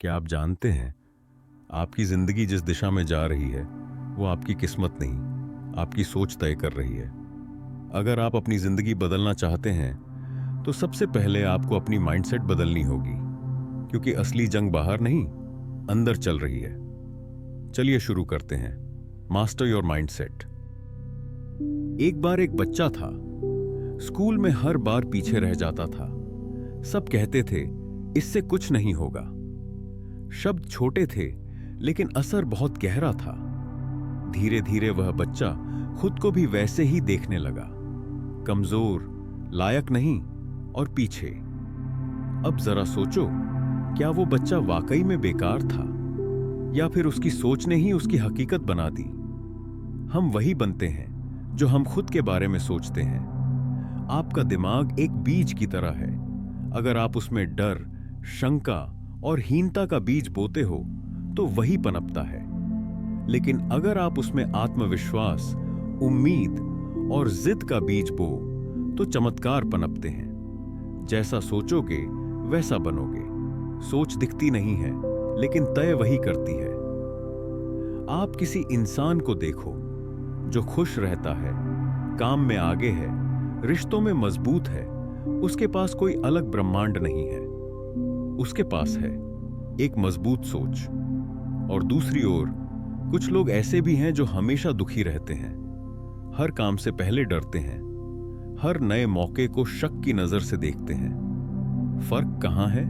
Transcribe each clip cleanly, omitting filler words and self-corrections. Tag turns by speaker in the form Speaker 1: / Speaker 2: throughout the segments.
Speaker 1: क्या आप जानते हैं, आपकी जिंदगी जिस दिशा में जा रही है वो आपकी किस्मत नहीं, आपकी सोच तय कर रही है। अगर आप अपनी जिंदगी बदलना चाहते हैं तो सबसे पहले आपको अपनी माइंडसेट बदलनी होगी, क्योंकि असली जंग बाहर नहीं, अंदर चल रही है। चलिए शुरू करते हैं। Master your mindset. एक बार एक बच्चा था, स्कूल में हर बार पीछे रह जाता था। सब कहते थे इससे कुछ नहीं होगा। शब्द छोटे थे लेकिन असर बहुत गहरा था। धीरे धीरे वह बच्चा खुद को भी वैसे ही देखने लगा, कमजोर, लायक नहीं और पीछे। अब जरा सोचो, क्या वो बच्चा वाकई में बेकार था या फिर उसकी सोच ने ही उसकी हकीकत बना दी? हम वही बनते हैं जो हम खुद के बारे में सोचते हैं। आपका दिमाग एक बीज की तरह है। अगर आप उसमें डर, शंका और हीनता का बीज बोते हो तो वही पनपता है। लेकिन अगर आप उसमें आत्मविश्वास, उम्मीद और जिद का बीज बो तो चमत्कार पनपते हैं। जैसा सोचोगे वैसा बनोगे। सोच दिखती नहीं है लेकिन तय वही करती है। आप किसी इंसान को देखो जो खुश रहता है, काम में आगे है, रिश्तों में मजबूत है। उसके पास कोई अलग ब्रह्मांड नहीं है। उसके पास है एक मजबूत सोच। और दूसरी ओर कुछ लोग ऐसे भी हैं जो हमेशा दुखी रहते हैं, हर काम से पहले डरते हैं, हर नए मौके को शक की नजर से देखते हैं। फर्क कहां है?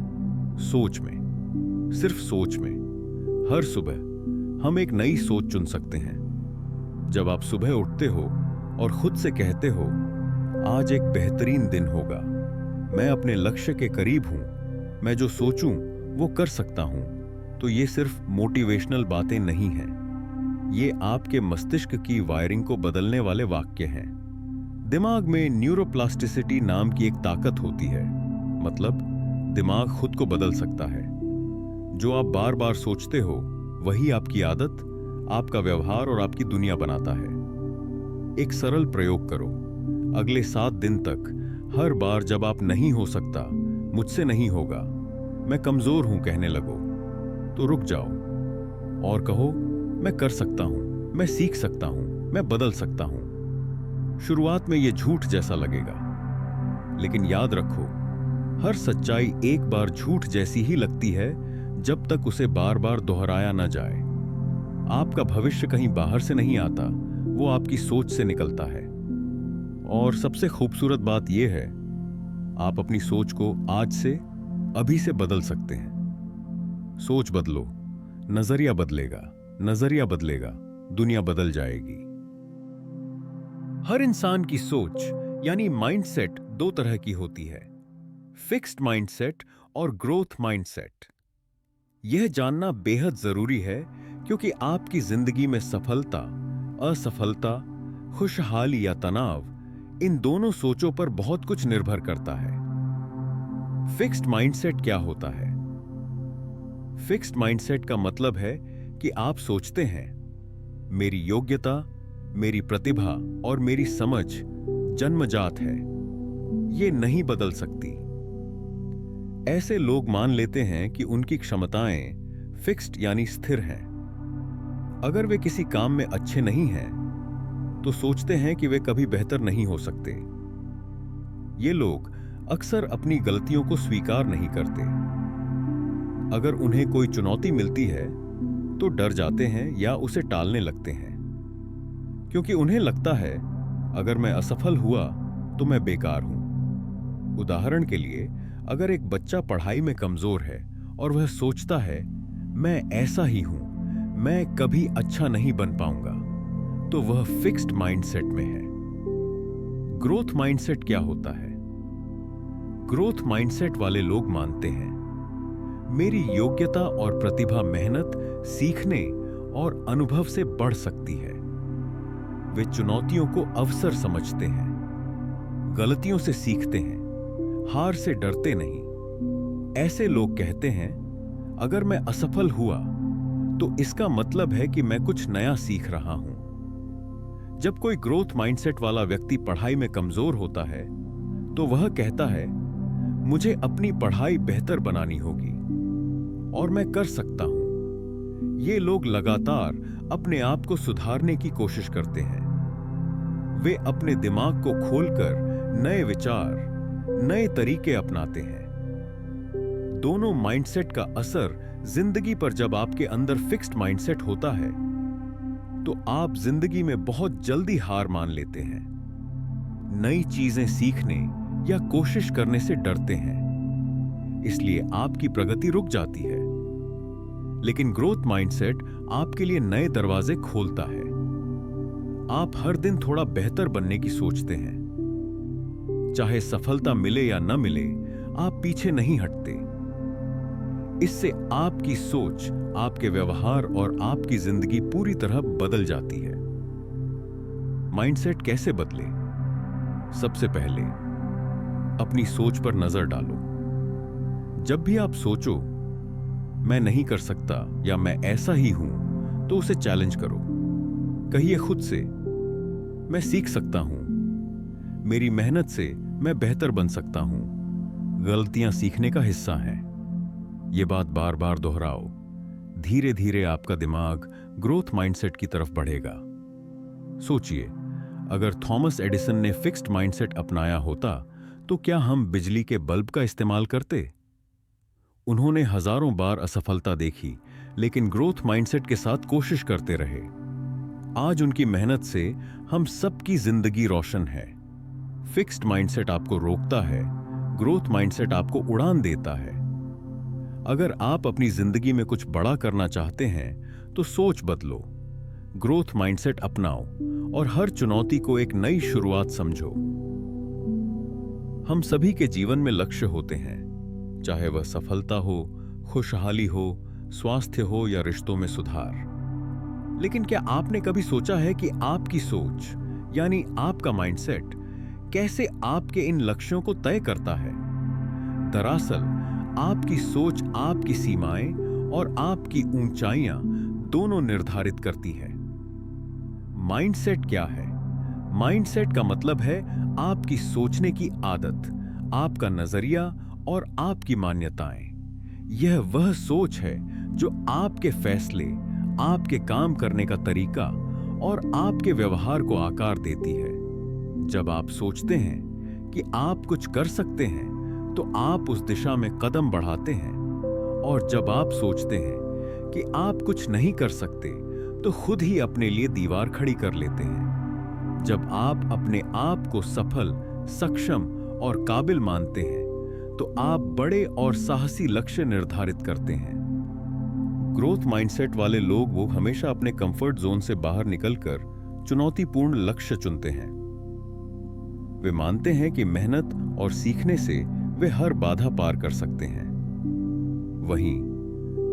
Speaker 1: सोच में, सिर्फ सोच में। हर सुबह हम एक नई सोच चुन सकते हैं। जब आप सुबह उठते हो और खुद से कहते हो आज एक बेहतरीन दिन होगा, मैं अपने लक्ष्य के करीब हूं, मैं जो सोचूं वो कर सकता हूं, तो ये सिर्फ मोटिवेशनल बातें नहीं हैं। ये आपके मस्तिष्क की वायरिंग को बदलने वाले वाक्य हैं। दिमाग में न्यूरोप्लास्टिसिटी नाम की एक ताकत होती है, मतलब दिमाग खुद को बदल सकता है। जो आप बार बार सोचते हो वही आपकी आदत, आपका व्यवहार और आपकी दुनिया बनाता है। एक सरल प्रयोग करो। अगले 7 दिन तक हर बार जब आप नहीं हो सकता, मुझसे नहीं होगा, मैं कमजोर हूं कहने लगो, तो रुक जाओ और कहो मैं कर सकता हूं, मैं सीख सकता हूं, मैं बदल सकता हूं। शुरुआत में यह झूठ जैसा लगेगा, लेकिन याद रखो, हर सच्चाई एक बार झूठ जैसी ही लगती है जब तक उसे बार बार दोहराया न जाए। आपका भविष्य कहीं बाहर से नहीं आता, वो आपकी सोच से निकलता है। और सबसे खूबसूरत बात यह है, आप अपनी सोच को आज से, अभी से बदल सकते हैं। सोच बदलो, नजरिया बदलेगा, नजरिया बदलेगा, दुनिया बदल जाएगी। हर इंसान की सोच यानी माइंडसेट 2 तरह की होती है, फिक्स्ड माइंडसेट और ग्रोथ माइंडसेट। यह जानना बेहद जरूरी है, क्योंकि आपकी जिंदगी में सफलता, असफलता, खुशहाली या तनाव, इन दोनों सोचों पर बहुत कुछ निर्भर करता है। फिक्स्ड माइंडसेट क्या होता है? फिक्स्ड माइंडसेट का मतलब है कि आप सोचते हैं मेरी योग्यता, मेरी प्रतिभा और मेरी समझ जन्मजात है, ये नहीं बदल सकती। ऐसे लोग मान लेते हैं कि उनकी क्षमताएं फिक्स्ड यानी स्थिर हैं। अगर वे किसी काम में अच्छे नहीं हैं तो सोचते हैं कि वे कभी बेहतर नहीं हो सकते। ये लोग अक्सर अपनी गलतियों को स्वीकार नहीं करते। अगर उन्हें कोई चुनौती मिलती है तो डर जाते हैं या उसे टालने लगते हैं, क्योंकि उन्हें लगता है अगर मैं असफल हुआ तो मैं बेकार हूं। उदाहरण के लिए, अगर एक बच्चा पढ़ाई में कमजोर है और वह सोचता है मैं ऐसा ही हूं, मैं कभी अच्छा नहीं बन पाऊंगा, तो वह फिक्स्ड माइंडसेट में है। ग्रोथ माइंडसेट क्या होता है? ग्रोथ माइंडसेट वाले लोग मानते हैं मेरी योग्यता और प्रतिभा मेहनत, सीखने और अनुभव से बढ़ सकती है। वे चुनौतियों को अवसर समझते हैं, गलतियों से सीखते हैं, हार से डरते नहीं। ऐसे लोग कहते हैं अगर मैं असफल हुआ तो इसका मतलब है कि मैं कुछ नया सीख रहा हूं। जब कोई ग्रोथ माइंडसेट वाला व्यक्ति पढ़ाई में कमजोर होता है तो वह कहता है मुझे अपनी पढ़ाई बेहतर बनानी होगी, और मैं कर सकता हूं। ये लोग लगातार अपने आप को सुधारने की कोशिश करते हैं। वे अपने दिमाग को खोलकर नए विचार, नए तरीके अपनाते हैं। दोनों माइंडसेट का असर जिंदगी पर जब आपके अंदर फिक्स्ड माइंडसेट होता है तो आप जिंदगी में बहुत जल्दी हार मान लेते हैं, नई चीजें सीखने या कोशिश करने से डरते हैं, इसलिए आपकी प्रगति रुक जाती है। लेकिन ग्रोथ माइंडसेट आपके लिए नए दरवाजे खोलता है। आप हर दिन थोड़ा बेहतर बनने की सोचते हैं। चाहे सफलता मिले या न मिले, आप पीछे नहीं हटते। इससे आपकी सोच, आपके व्यवहार और आपकी जिंदगी पूरी तरह बदल जाती है। माइंडसेट कैसे बदले? सबसे पहले अपनी सोच पर नजर डालो। जब भी आप सोचो मैं नहीं कर सकता या मैं ऐसा ही हूं, तो उसे चैलेंज करो। कहिए खुद से, मैं सीख सकता हूं, मेरी मेहनत से मैं बेहतर बन सकता हूं, गलतियां सीखने का हिस्सा हैं। यह बात बार बार दोहराओ। धीरे धीरे आपका दिमाग ग्रोथ माइंडसेट की तरफ बढ़ेगा। सोचिए, अगर थॉमस एडिसन ने फिक्स्ड माइंडसेट अपनाया होता तो क्या हम बिजली के बल्ब का इस्तेमाल करते? उन्होंने हजारों बार असफलता देखी, लेकिन ग्रोथ माइंडसेट के साथ कोशिश करते रहे। आज उनकी मेहनत से हम सबकी जिंदगी रोशन है। फिक्स्ड माइंडसेट आपको रोकता है, ग्रोथ माइंडसेट आपको उड़ान देता है। अगर आप अपनी जिंदगी में कुछ बड़ा करना चाहते हैं तो सोच बदलो, ग्रोथ माइंडसेट अपनाओ और हर चुनौती को एक नई शुरुआत समझो। हम सभी के जीवन में लक्ष्य होते हैं, चाहे वह सफलता हो, खुशहाली हो, स्वास्थ्य हो या रिश्तों में सुधार। लेकिन क्या आपने कभी सोचा है कि आपकी सोच यानी आपका माइंडसेट कैसे आपके इन लक्ष्यों को तय करता है? दरअसल आपकी सोच आपकी सीमाएं और आपकी ऊंचाइयां दोनों निर्धारित करती है। माइंडसेट क्या है? माइंडसेट का मतलब है आपकी सोचने की आदत, आपका नजरिया और आपकी मान्यताएं। यह वह सोच है जो आपके फैसले, आपके काम करने का तरीका और आपके व्यवहार को आकार देती है। जब आप सोचते हैं कि आप कुछ कर सकते हैं तो आप उस दिशा में कदम बढ़ाते हैं, और जब आप सोचते हैं कि आप कुछ नहीं कर सकते तो खुद ही अपने लिए दीवार खड़ी कर लेते हैं। जब आप अपने आप को सफल, सक्षम और काबिल मानते हैं तो आप बड़े और साहसी लक्ष्य निर्धारित करते हैं। ग्रोथ माइंडसेट वाले लोग वो हमेशा अपने कंफर्ट जोन से बाहर निकलकर चुनौतीपूर्ण लक्ष्य चुनते हैं। वे मानते हैं कि मेहनत और सीखने से वे हर बाधा पार कर सकते हैं। वहीं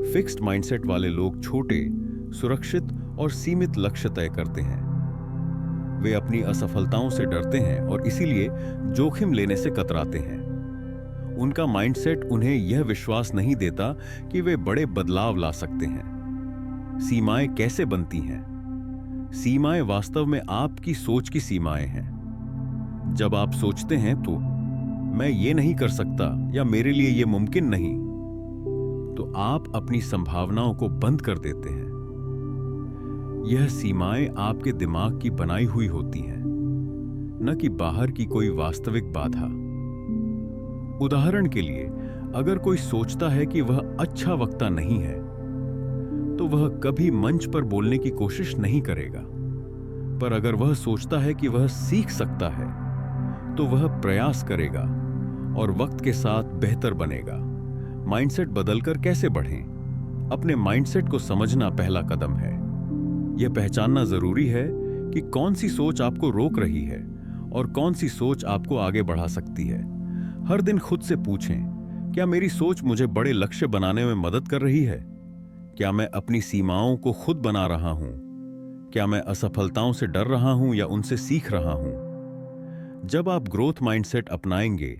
Speaker 1: फिक्स्ड माइंडसेट वाले लोग छोटे, सुरक्षित और सीमित लक्ष्य तय करते हैं। वे अपनी असफलताओं से डरते हैं और इसीलिए जोखिम लेने से कतराते हैं। उनका माइंडसेट उन्हें यह विश्वास नहीं देता कि वे बड़े बदलाव ला सकते हैं। सीमाएं कैसे बनती हैं? सीमाएं वास्तव में आपकी सोच की सीमाएं हैं। जब आप सोचते हैं तो मैं ये नहीं कर सकता या मेरे लिए यह मुमकिन नहीं, तो आप अपनी संभावनाओं को बंद कर देते हैं। यह सीमाएं आपके दिमाग की बनाई हुई होती हैं, न कि बाहर की कोई वास्तविक बाधा। उदाहरण के लिए, अगर कोई सोचता है कि वह अच्छा वक्ता नहीं है तो वह कभी मंच पर बोलने की कोशिश नहीं करेगा। पर अगर वह सोचता है कि वह सीख सकता है तो वह प्रयास करेगा और वक्त के साथ बेहतर बनेगा। माइंडसेट बदलकर कैसे बढ़ें? अपने माइंडसेट को समझना पहला कदम है। यह पहचानना जरूरी है कि कौन सी सोच आपको रोक रही है और कौन सी सोच आपको आगे बढ़ा सकती है। हर दिन खुद से पूछें, क्या मेरी सोच मुझे बड़े लक्ष्य बनाने में मदद कर रही है? क्या मैं अपनी सीमाओं को खुद बना रहा हूं? क्या मैं असफलताओं से डर रहा हूं या उनसे सीख रहा हूं? जब आप ग्रोथ माइंडसेट अपनाएंगे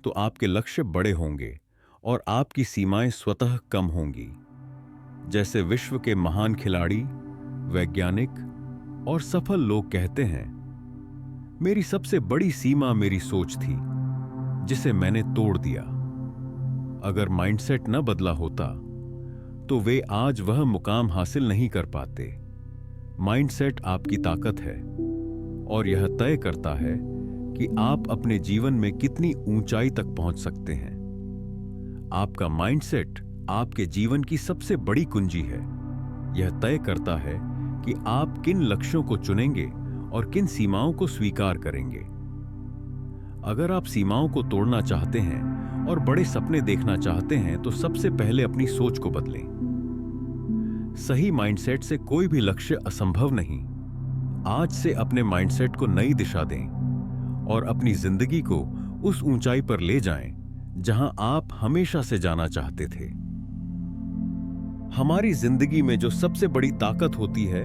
Speaker 1: तो आपके लक्ष्य बड़े होंगे और आपकी सीमाएं स्वतः कम होंगी। जैसे विश्व के महान खिलाड़ी, वैज्ञानिक और सफल लोग कहते हैं, मेरी सबसे बड़ी सीमा मेरी सोच थी जिसे मैंने तोड़ दिया। अगर माइंडसेट न बदला होता तो वे आज वह मुकाम हासिल नहीं कर पाते। माइंडसेट आपकी ताकत है और यह तय करता है कि आप अपने जीवन में कितनी ऊंचाई तक पहुंच सकते हैं। आपका माइंडसेट आपके जीवन की सबसे बड़ी कुंजी है। यह तय करता है कि आप किन लक्ष्यों को चुनेंगे और किन सीमाओं को स्वीकार करेंगे। अगर आप सीमाओं को तोड़ना चाहते हैं और बड़े सपने देखना चाहते हैं तो सबसे पहले अपनी सोच को बदलें। सही माइंडसेट से कोई भी लक्ष्य असंभव नहीं। आज से अपने माइंडसेट को नई दिशा दें और अपनी जिंदगी को उस ऊंचाई पर ले जाएं जहां आप हमेशा से जाना चाहते थे। हमारी जिंदगी में जो सबसे बड़ी ताकत होती है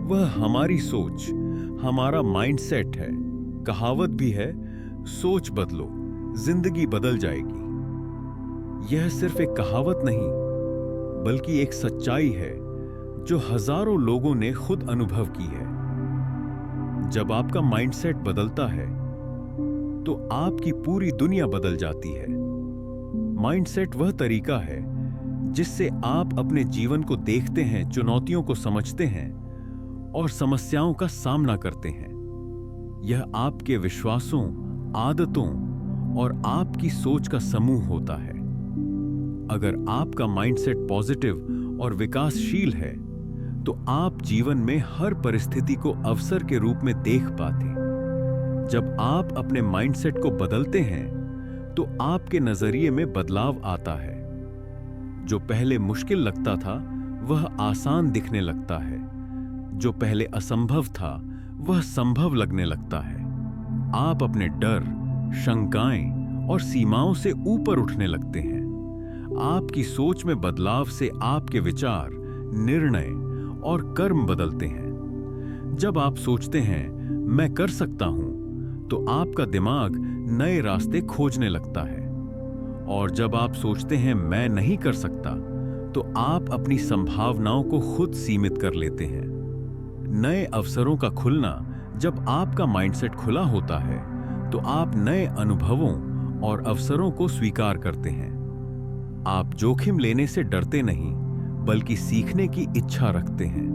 Speaker 1: वह हमारी सोच, हमारा माइंडसेट है। कहावत भी है, सोच बदलो, जिंदगी बदल जाएगी। यह सिर्फ एक कहावत नहीं, बल्कि एक सच्चाई है जो हजारों लोगों ने खुद अनुभव की है। जब आपका माइंडसेट बदलता है तो आपकी पूरी दुनिया बदल जाती है। माइंडसेट वह तरीका है जिससे आप अपने जीवन को देखते हैं, चुनौतियों को समझते हैं और समस्याओं का सामना करते हैं। यह आपके विश्वासों, आदतों और आपकी सोच का समूह होता है। अगर आपका माइंडसेट पॉजिटिव और विकासशील है तो आप जीवन में हर परिस्थिति को अवसर के रूप में देख पाते। जब आप अपने माइंडसेट को बदलते हैं तो आपके नजरिए में बदलाव आता है। जो पहले मुश्किल लगता था वह आसान दिखने लगता है। जो पहले असंभव था वह संभव लगने लगता है। आप अपने डर, शंकाएं और सीमाओं से ऊपर उठने लगते हैं। आपकी सोच में बदलाव से आपके विचार, निर्णय और कर्म बदलते हैं। जब आप सोचते हैं मैं कर सकता हूं तो आपका दिमाग नए रास्ते खोजने लगता है, और जब आप सोचते हैं मैं नहीं कर सकता तो आप अपनी संभावनाओं को खुद सीमित कर लेते हैं। नए अवसरों का खुलना, जब आपका माइंडसेट खुला होता है तो आप नए अनुभवों और अवसरों को स्वीकार करते हैं। आप जोखिम लेने से डरते नहीं, बल्कि सीखने की इच्छा रखते हैं।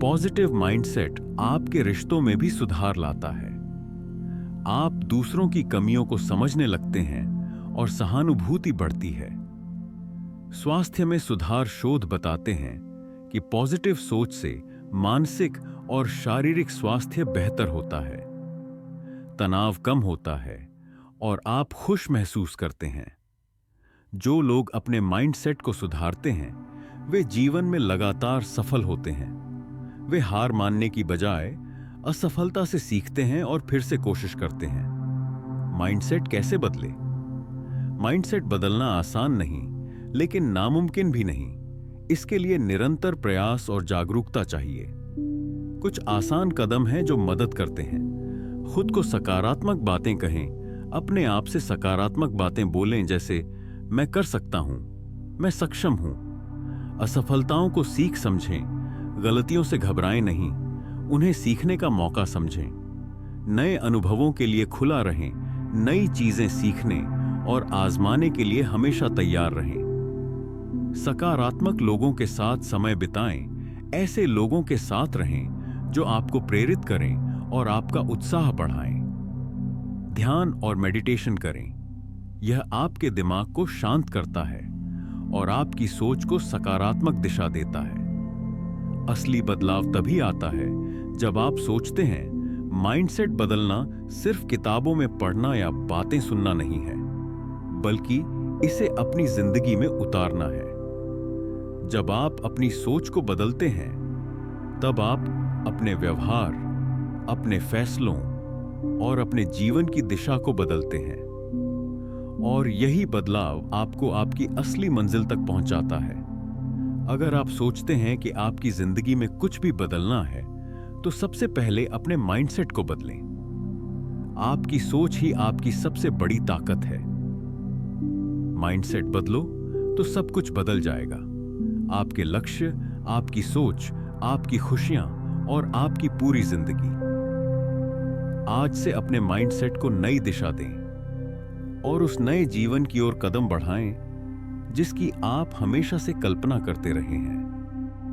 Speaker 1: पॉजिटिव माइंडसेट आपके रिश्तों में भी सुधार लाता है। आप दूसरों की कमियों को समझने लगते हैं और सहानुभूति बढ़ती है। स्वास्थ्य में सुधार शोध बताते हैं कि पॉजिटिव सोच से मानसिक और शारीरिक स्वास्थ्य बेहतर होता है। तनाव कम होता है और आप खुश महसूस करते हैं। जो लोग अपने माइंडसेट को सुधारते हैं वे जीवन में लगातार सफल होते हैं। वे हार मानने की बजाय असफलता से सीखते हैं और फिर से कोशिश करते हैं। माइंडसेट कैसे बदले? माइंडसेट बदलना आसान नहीं, लेकिन नामुमकिन भी नहीं। इसके लिए निरंतर प्रयास और जागरूकता चाहिए। कुछ आसान कदम हैं जो मदद करते हैं। खुद को सकारात्मक बातें कहें, अपने आप से सकारात्मक बातें बोलें, जैसे मैं कर सकता हूं, मैं सक्षम हूं। असफलताओं को सीख समझें, गलतियों से घबराएं नहीं, उन्हें सीखने का मौका समझें। नए अनुभवों के लिए खुला रहें, नई चीजें सीखने और आजमाने के लिए हमेशा तैयार रहें। सकारात्मक लोगों के साथ समय बिताएं, ऐसे लोगों के साथ रहें जो आपको प्रेरित करें और आपका उत्साह बढ़ाएं। ध्यान और मेडिटेशन करें, यह आपके दिमाग को शांत करता है और आपकी सोच को सकारात्मक दिशा देता है। असली बदलाव तभी आता है जब आप सोचते हैं। माइंडसेट बदलना सिर्फ किताबों में पढ़ना या बातें सुनना नहीं है, बल्कि इसे अपनी जिंदगी में उतारना है। जब आप अपनी सोच को बदलते हैं, तब आप अपने व्यवहार, अपने फैसलों और अपने जीवन की दिशा को बदलते हैं, और यही बदलाव आपको आपकी असली मंजिल तक पहुंचाता है। अगर आप सोचते हैं कि आपकी जिंदगी में कुछ भी बदलना है, तो सबसे पहले अपने माइंडसेट को बदलें। आपकी सोच ही आपकी सबसे बड़ी ताकत है। माइंडसेट बदलो तो सब कुछ बदल जाएगा। आपके लक्ष्य, आपकी सोच, आपकी खुशियां और आपकी पूरी जिंदगी। आज से अपने माइंडसेट को नई दिशा दें और उस नए जीवन की ओर कदम बढ़ाएं जिसकी आप हमेशा से कल्पना करते रहे हैं।